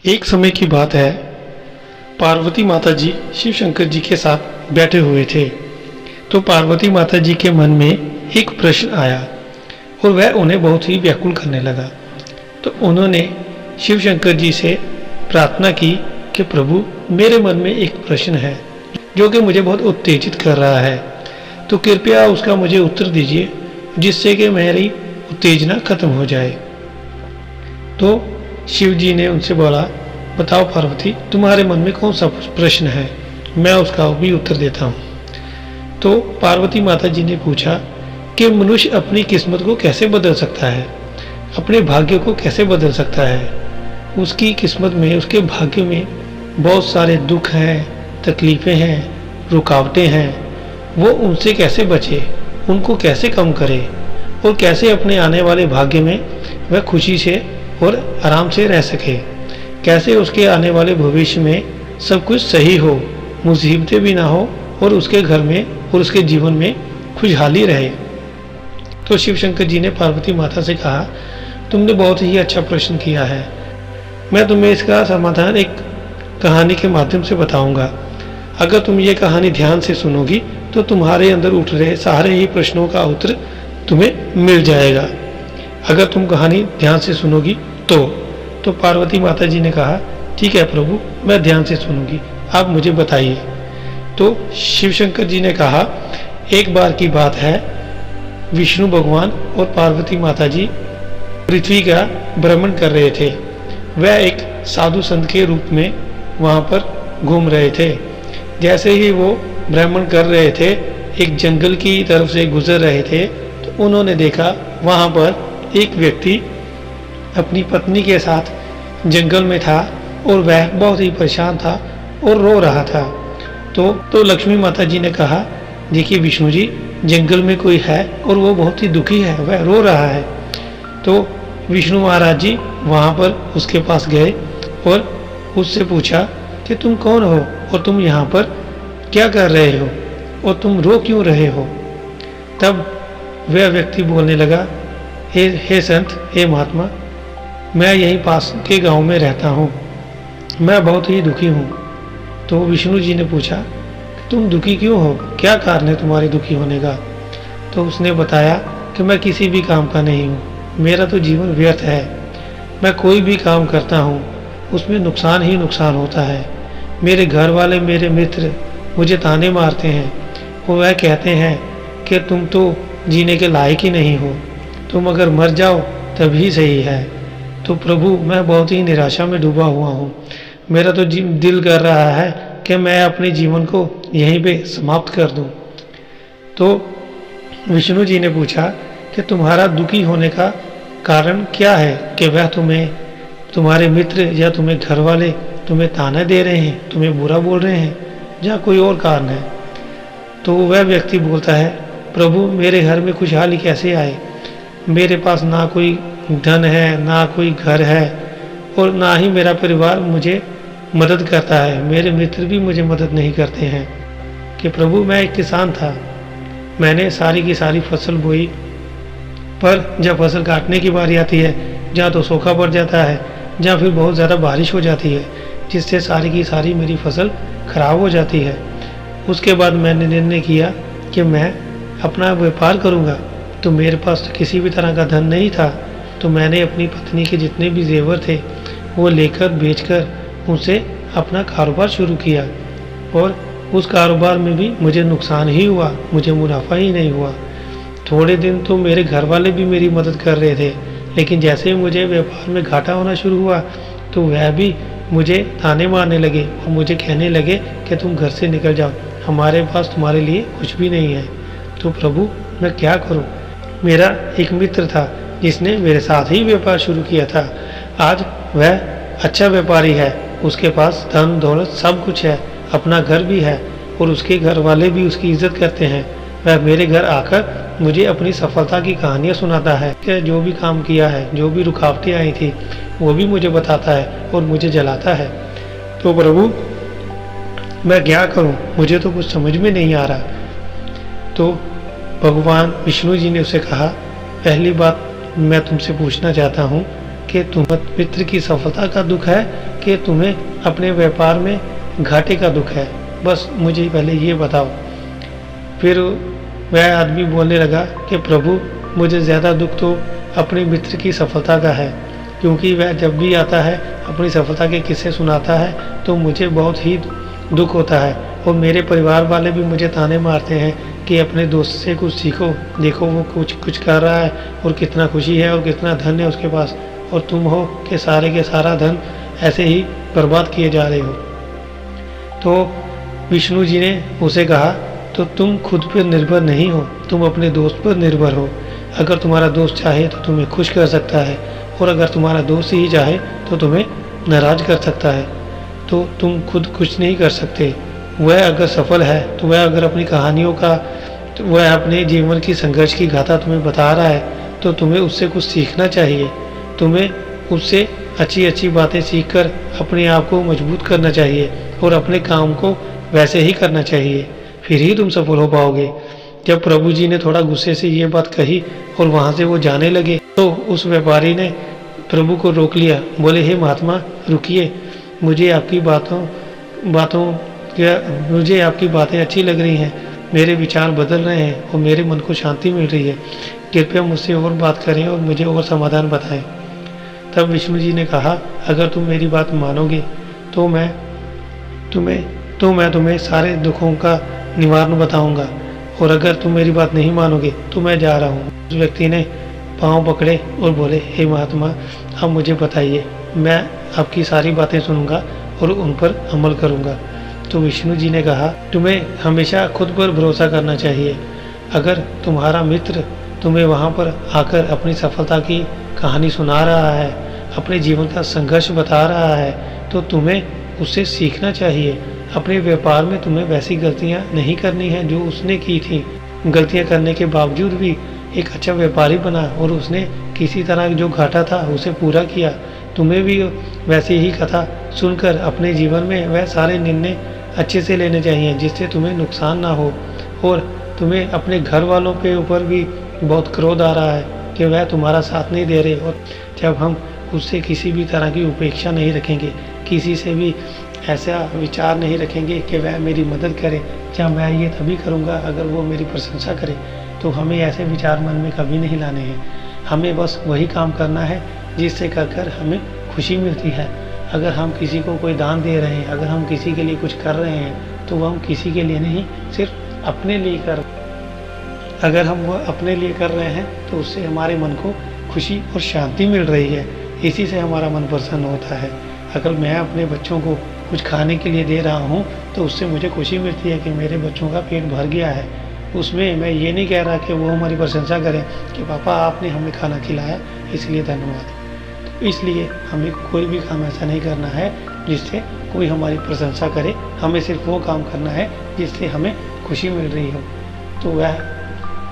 एक समय की बात है, पार्वती माता जी शिव शंकर जी के साथ बैठे हुए थे। तो पार्वती माता जी के मन में एक प्रश्न आया और वह उन्हें बहुत ही व्याकुल करने लगा। तो उन्होंने शिव शंकर जी से प्रार्थना की कि प्रभु, मेरे मन में एक प्रश्न है जो कि मुझे बहुत उत्तेजित कर रहा है, तो कृपया उसका मुझे उत्तर दीजिए जिससे कि मेरी उत्तेजना खत्म हो जाए। तो शिव जी ने उनसे बोला, बताओ पार्वती, तुम्हारे मन में कौन सा प्रश्न है, मैं उसका भी उत्तर देता हूँ। तो पार्वती माता जी ने पूछा कि मनुष्य अपनी किस्मत को कैसे बदल सकता है, अपने भाग्य को कैसे बदल सकता है। उसकी किस्मत में, उसके भाग्य में बहुत सारे दुख हैं, तकलीफ़ें हैं, रुकावटें हैं। वो उनसे कैसे बचे, उनको कैसे कम करे और कैसे अपने आने वाले भाग्य में वह खुशी से और आराम से रह सके, कैसे उसके आने वाले भविष्य में सब कुछ सही हो, मुसीबतें भी ना हो और उसके घर में और उसके जीवन में खुशहाली रहे। तो शिव शंकर जी ने पार्वती माता से कहा, तुमने बहुत ही अच्छा प्रश्न किया है। मैं तुम्हें इसका समाधान एक कहानी के माध्यम से बताऊंगा। अगर तुम ये कहानी ध्यान से सुनोगी तो तुम्हारे अंदर उठ रहे सारे ही प्रश्नों का उत्तर तुम्हें मिल जाएगा, अगर तुम कहानी ध्यान से सुनोगी तो पार्वती माता जी ने कहा, ठीक है प्रभु, मैं ध्यान से सुनूंगी, आप मुझे बताइए। तो शिव शंकर जी ने कहा, एक बार की बात है, विष्णु भगवान और पार्वती माता जी पृथ्वी का भ्रमण कर रहे थे। वह एक साधु संत के रूप में वहाँ पर घूम रहे थे। जैसे ही वो भ्रमण कर रहे थे, एक जंगल की तरफ से गुजर रहे थे, तो उन्होंने देखा वहाँ पर एक व्यक्ति अपनी पत्नी के साथ जंगल में था और वह बहुत ही परेशान था और रो रहा था। तो लक्ष्मी माता जी ने कहा, देखिए विष्णु जी, जंगल में कोई है और वो बहुत ही दुखी है, वह रो रहा है। तो विष्णु महाराज जी वहाँ पर उसके पास गए और उससे पूछा कि तुम कौन हो और तुम यहाँ पर क्या कर रहे हो और तुम रो क्यों रहे हो। तब वह व्यक्ति बोलने लगा, हे संत, हे महात्मा, मैं यहीं पास के गांव में रहता हूँ, मैं बहुत ही दुखी हूँ। तो विष्णु जी ने पूछा, तुम दुखी क्यों हो, क्या कारण है तुम्हारे दुखी होने का। तो उसने बताया कि मैं किसी भी काम का नहीं हूँ, मेरा तो जीवन व्यर्थ है, मैं कोई भी काम करता हूँ उसमें नुकसान ही नुकसान होता है। मेरे घर वाले, मेरे मित्र मुझे ताने मारते हैं, वो वह कहते हैं कि तुम तो जीने के लायक ही नहीं हो, तुम अगर मर जाओ तभी सही है। तो प्रभु, मैं बहुत ही निराशा में डूबा हुआ हूँ, मेरा तो दिल कर रहा है कि मैं अपने जीवन को यहीं पे समाप्त कर दूँ। तो विष्णु जी ने पूछा कि तुम्हारा दुखी होने का कारण क्या है, कि वह तुम्हें, तुम्हारे मित्र या तुम्हें घर वाले तुम्हें ताना दे रहे हैं, तुम्हें बुरा बोल रहे हैं, या कोई और कारण है। तो वह व्यक्ति बोलता है, प्रभु, मेरे घर में खुशहाली कैसे आए, मेरे पास ना कोई धन है, ना कोई घर है और ना ही मेरा परिवार मुझे मदद करता है, मेरे मित्र भी मुझे मदद नहीं करते हैं। कि प्रभु, मैं एक किसान था, मैंने सारी की सारी फसल बोई, पर जब फसल काटने की बारी आती है, जहाँ तो सूखा पड़ जाता है, जहाँ फिर बहुत ज़्यादा बारिश हो जाती है, जिससे सारी की सारी मेरी फसल खराब हो जाती है। उसके बाद मैंने निर्णय किया कि मैं अपना व्यापार करूँगा। तो मेरे पास तो किसी भी तरह का धन नहीं था, तो मैंने अपनी पत्नी के जितने भी जेवर थे वो लेकर बेचकर उनसे अपना कारोबार शुरू किया, और उस कारोबार में भी मुझे नुकसान ही हुआ, मुझे मुनाफा ही नहीं हुआ। थोड़े दिन तो मेरे घर वाले भी मेरी मदद कर रहे थे, लेकिन जैसे ही मुझे व्यापार में घाटा होना शुरू हुआ तो वह भी मुझे ताने मारने लगे और मुझे कहने लगे कि तुम घर से निकल जाओ, हमारे पास तुम्हारे लिए कुछ भी नहीं है। तो प्रभु, मैं क्या करूं। मेरा एक मित्र था जिसने मेरे साथ ही व्यापार शुरू किया था, आज वह अच्छा व्यापारी है, उसके पास धन दौलत सब कुछ है, अपना घर भी है और उसके घर वाले भी उसकी इज्जत करते हैं। वह मेरे घर आकर मुझे अपनी सफलता की कहानियाँ सुनाता है कि जो भी काम किया है, जो भी रुकावटें आई थी वो भी मुझे बताता है और मुझे जलाता है। तो प्रभु, मैं क्या करूं, मुझे तो कुछ समझ में नहीं आ रहा। तो भगवान विष्णु जी ने उसे कहा, पहली बात मैं तुमसे पूछना चाहता हूं कि तुम्हें मित्र की सफलता का दुख है कि तुम्हें अपने व्यापार में घाटे का दुख है, बस मुझे पहले ये बताओ। फिर वह आदमी बोलने लगा कि प्रभु, मुझे ज़्यादा दुख तो अपने मित्र की सफलता का है, क्योंकि वह जब भी आता है अपनी सफलता के किस्से सुनाता है तो मुझे बहुत ही दुख होता है, और मेरे परिवार वाले भी मुझे ताने मारते हैं कि अपने दोस्त से कुछ सीखो, देखो वो कुछ कर रहा है और कितना खुशी है और कितना धन है उसके पास, और तुम हो कि सारे के सारा धन ऐसे ही बर्बाद किए जा रहे हो। तो विष्णु जी ने उसे कहा, तो तुम खुद पर निर्भर नहीं हो, तुम अपने दोस्त पर निर्भर हो। अगर तुम्हारा दोस्त चाहे तो तुम्हें खुश कर सकता है, और अगर तुम्हारा दोस्त ही चाहे तो तुम्हें नाराज कर सकता है। तो तुम खुद कुछ नहीं कर सकते। वह अगर सफल है तो वह अगर अपनी कहानियों का, तो वह अपने जीवन की संघर्ष की गाथा तुम्हें बता रहा है, तो तुम्हें उससे कुछ सीखना चाहिए। तुम्हें उससे अच्छी अच्छी बातें सीखकर अपने आप को मजबूत करना चाहिए और अपने काम को वैसे ही करना चाहिए, फिर ही तुम सफल हो पाओगे। जब प्रभु जी ने थोड़ा गुस्से से ये बात कही और वहाँ से वो जाने लगे, तो उस व्यापारी ने प्रभु को रोक लिया। बोले, हे महात्मा रुकिए, मुझे आपकी बातें अच्छी लग रही हैं, मेरे विचार बदल रहे हैं और मेरे मन को शांति मिल रही है। कृपया मुझसे और बात करें और मुझे और समाधान बताएं। तब विष्णु जी ने कहा, अगर तुम मेरी बात मानोगे तो मैं तुम्हें सारे दुखों का निवारण बताऊंगा, और अगर तुम मेरी बात नहीं मानोगे तो मैं जा रहा हूँ। उस व्यक्ति ने पाँव पकड़े और बोले, हे महात्मा, अब मुझे बताइए, मैं आपकी सारी बातें सुनूंगा और उन पर अमल करूंगा। तो विष्णु जी ने कहा, तुम्हें हमेशा खुद पर भरोसा करना चाहिए। अगर तुम्हारा मित्र तुम्हें वहाँ पर आकर अपनी सफलता की कहानी सुना रहा है, अपने जीवन का संघर्ष बता रहा है, तो तुम्हें उससे सीखना चाहिए। अपने व्यापार में तुम्हें वैसी गलतियाँ नहीं करनी है जो उसने की थी। गलतियाँ करने के बावजूद भी एक अच्छा व्यापारी बना और उसने किसी तरह जो घाटा था उसे पूरा किया। तुम्हें भी वैसी ही कथा सुनकर अपने जीवन में वह सारे निर्णय अच्छे से लेने चाहिए जिससे तुम्हें नुकसान ना हो। और तुम्हें अपने घर वालों के ऊपर भी बहुत क्रोध आ रहा है कि वह तुम्हारा साथ नहीं दे रहे, और जब हम उससे किसी भी तरह की उपेक्षा नहीं रखेंगे, किसी से भी ऐसा विचार नहीं रखेंगे कि वह मेरी मदद करे, या मैं ये तभी करूँगा अगर वो मेरी प्रशंसा करे, तो हमें ऐसे विचार मन में कभी नहीं लाने हैं। हमें बस वही काम करना है जिससे कर हमें खुशी मिलती है। अगर हम किसी को कोई दान दे रहे हैं, अगर हम किसी के लिए कुछ कर रहे हैं, तो वह हम किसी के लिए नहीं, सिर्फ अपने लिए कर। अगर हम वह अपने लिए कर रहे हैं तो उससे हमारे मन को खुशी और शांति मिल रही है, इसी से हमारा मन प्रसन्न होता है। अगर मैं अपने बच्चों को कुछ खाने के लिए दे रहा हूँ तो उससे मुझे खुशी मिलती है कि मेरे बच्चों का पेट भर गया है। उसमें मैं ये नहीं कह रहा कि वो हमारी प्रशंसा करें कि पापा आपने हमें खाना खिलाया इसलिए धन्यवाद। तो इसलिए हमें कोई भी काम ऐसा नहीं करना है जिससे कोई हमारी प्रशंसा करे, हमें सिर्फ वो काम करना है जिससे हमें खुशी मिल रही हो। तो वह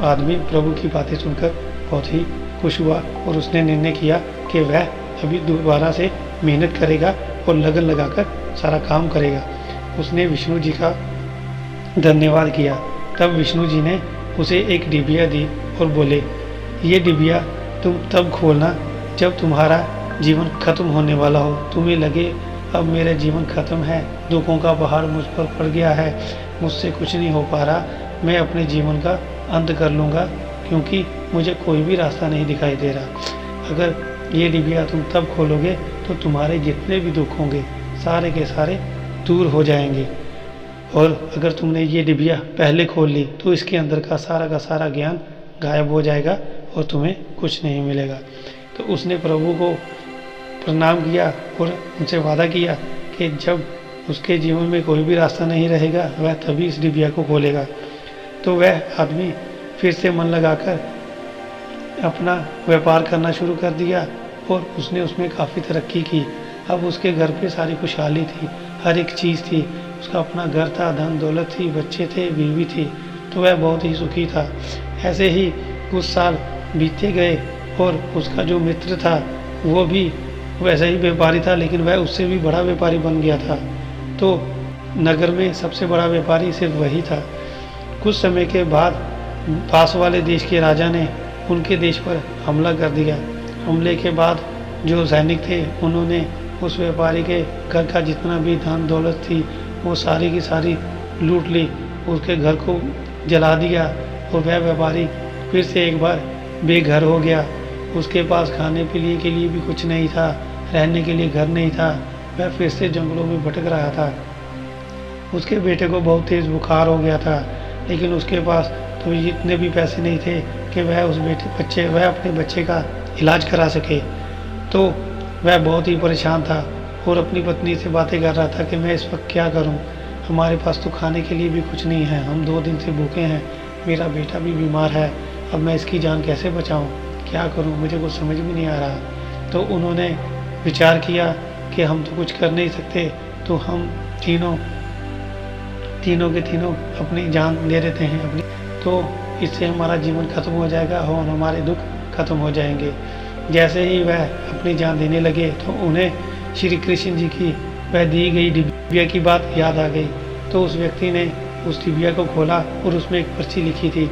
आदमी प्रभु की बातें सुनकर बहुत ही खुश हुआ और उसने निर्णय किया कि वह अभी दोबारा से मेहनत करेगा और लगन लगाकर सारा काम करेगा। उसने विष्णु जी का धन्यवाद किया। तब विष्णु जी ने उसे एक डिबिया दी और बोले, ये डिबिया तुम तब खोलना जब तुम्हारा जीवन खत्म होने वाला हो। तुम्हें लगे अब मेरा जीवन खत्म है, दुखों का पहाड़ मुझ पर पड़ गया है, मुझसे कुछ नहीं हो पा रहा, मैं अपने जीवन का अंत कर लूँगा क्योंकि मुझे कोई भी रास्ता नहीं दिखाई दे रहा। अगर ये डिबिया तुम तब खोलोगे तो तुम्हारे जितने भी दुख होंगे सारे के सारे दूर हो जाएंगे, और अगर तुमने ये डिबिया पहले खोल ली तो इसके अंदर का सारा ज्ञान गायब हो जाएगा और तुम्हें कुछ नहीं मिलेगा। तो उसने प्रभु को प्रणाम किया और उनसे वादा किया कि जब उसके जीवन में कोई भी रास्ता नहीं रहेगा वह तभी इस डिबिया को खोलेगा। तो वह आदमी फिर से मन लगाकर अपना व्यापार करना शुरू कर दिया और उसने उसमें काफ़ी तरक्की की। अब उसके घर पे सारी खुशहाली थी, हर एक चीज़ थी, उसका अपना घर था, धन दौलत थी, बच्चे थे, बीवी थी, तो वह बहुत ही सुखी था। ऐसे ही कुछ साल बीतते गए और उसका जो मित्र था वो भी वैसा ही व्यापारी था, लेकिन वह उससे भी बड़ा व्यापारी बन गया था। तो नगर में सबसे बड़ा व्यापारी सिर्फ वही था। कुछ समय के बाद पास वाले देश के राजा ने उनके देश पर हमला कर दिया। हमले के बाद जो सैनिक थे उन्होंने उस व्यापारी के घर का जितना भी धन दौलत थी वो सारी की सारी लूट ली, उसके घर को जला दिया और वह व्यापारी फिर से एक बार बेघर हो गया। उसके पास खाने पीने के लिए भी कुछ नहीं था, रहने के लिए घर नहीं था, वह फिर से जंगलों में भटक रहा था। उसके बेटे को बहुत तेज़ बुखार हो गया था, लेकिन उसके पास तो इतने भी पैसे नहीं थे कि वह वह अपने बच्चे का इलाज करा सके। तो वह बहुत ही परेशान था और अपनी पत्नी से बातें कर रहा था कि मैं इस वक्त क्या करूं, हमारे पास तो खाने के लिए भी कुछ नहीं है, हम 2 दिन से भूखे हैं, मेरा बेटा भी बीमार है, अब मैं इसकी जान कैसे बचाऊं, क्या करूं, मुझे कुछ समझ में नहीं आ रहा। तो उन्होंने विचार किया कि हम तो कुछ कर नहीं सकते, तो हम तीनों के तीनों अपनी जान दे देते हैं अपनी, तो इससे हमारा जीवन खत्म हो जाएगा और हमारे दुख खत्म हो जाएंगे। जैसे ही वह अपनी जान देने लगे तो उन्हें श्री कृष्ण जी की वह दी गई डिबिया की बात याद आ गई। तो उस व्यक्ति ने उस डिबिया को खोला और उसमें एक पर्ची लिखी थी।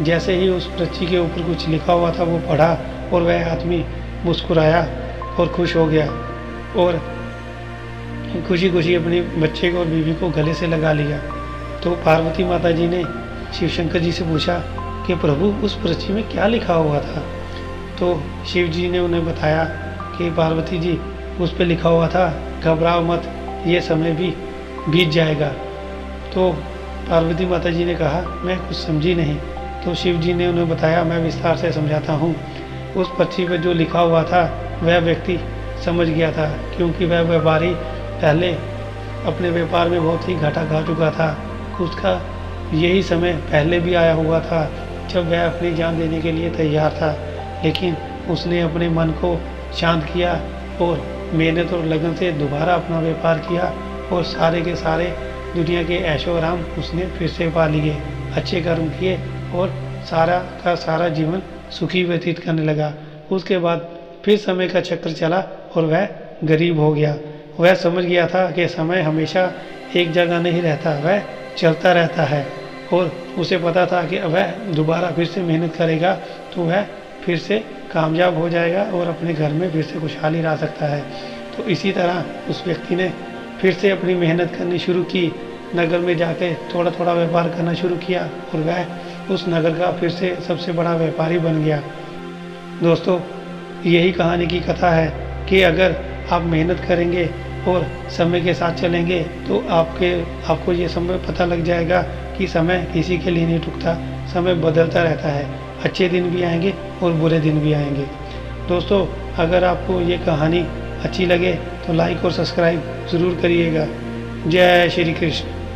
जैसे ही उस पर्ची के ऊपर कुछ लिखा हुआ था वो पढ़ा और वह आदमी मुस्कुराया और खुश हो गया और खुशी खुशी अपने बच्चे को और बीवी को गले से लगा लिया। तो पार्वती माता जी ने शिव शंकर जी से पूछा कि प्रभु उस पर्ची में क्या लिखा हुआ था। तो शिव जी ने उन्हें बताया कि पार्वती जी उस पर लिखा हुआ था, घबराओ मत, ये समय भी बीत जाएगा। तो पार्वती माता जी ने कहा मैं कुछ समझी नहीं। तो शिव जी ने उन्हें बताया, मैं विस्तार से समझाता हूँ। उस पर्ची पर जो लिखा हुआ था वह व्यक्ति समझ गया था, क्योंकि वह व्यापारी पहले अपने व्यापार में बहुत ही घाटा खा चुका था। उसका यही समय पहले भी आया हुआ था जब वह अपनी जान देने के लिए तैयार था, लेकिन उसने अपने मन को शांत किया और मेहनत और लगन से दोबारा अपना व्यापार किया और सारे के सारे दुनिया के ऐशो आराम उसने फिर से पा लिए, अच्छे कर्म किए और सारा का सारा जीवन सुखी व्यतीत करने लगा। उसके बाद फिर समय का चक्र चला और वह गरीब हो गया। वह समझ गया था कि समय हमेशा एक जगह नहीं रहता, वह चलता रहता है और उसे पता था कि वह दोबारा फिर से मेहनत करेगा तो वह फिर से कामयाब हो जाएगा और अपने घर में फिर से खुशहाली ला सकता है। तो इसी तरह उस व्यक्ति ने फिर से अपनी मेहनत करनी शुरू की, नगर में जाके थोड़ा थोड़ा व्यापार करना शुरू किया और वह उस नगर का फिर से सबसे बड़ा व्यापारी बन गया। दोस्तों, यही कहानी की कथा है कि अगर आप मेहनत करेंगे और समय के साथ चलेंगे तो आपको ये समय पता लग जाएगा कि समय किसी के लिए नहीं रुकता, समय बदलता रहता है, अच्छे दिन भी आएंगे और बुरे दिन भी आएंगे। दोस्तों, अगर आपको ये कहानी अच्छी लगे तो लाइक और सब्सक्राइब ज़रूर करिएगा। जय श्री कृष्ण।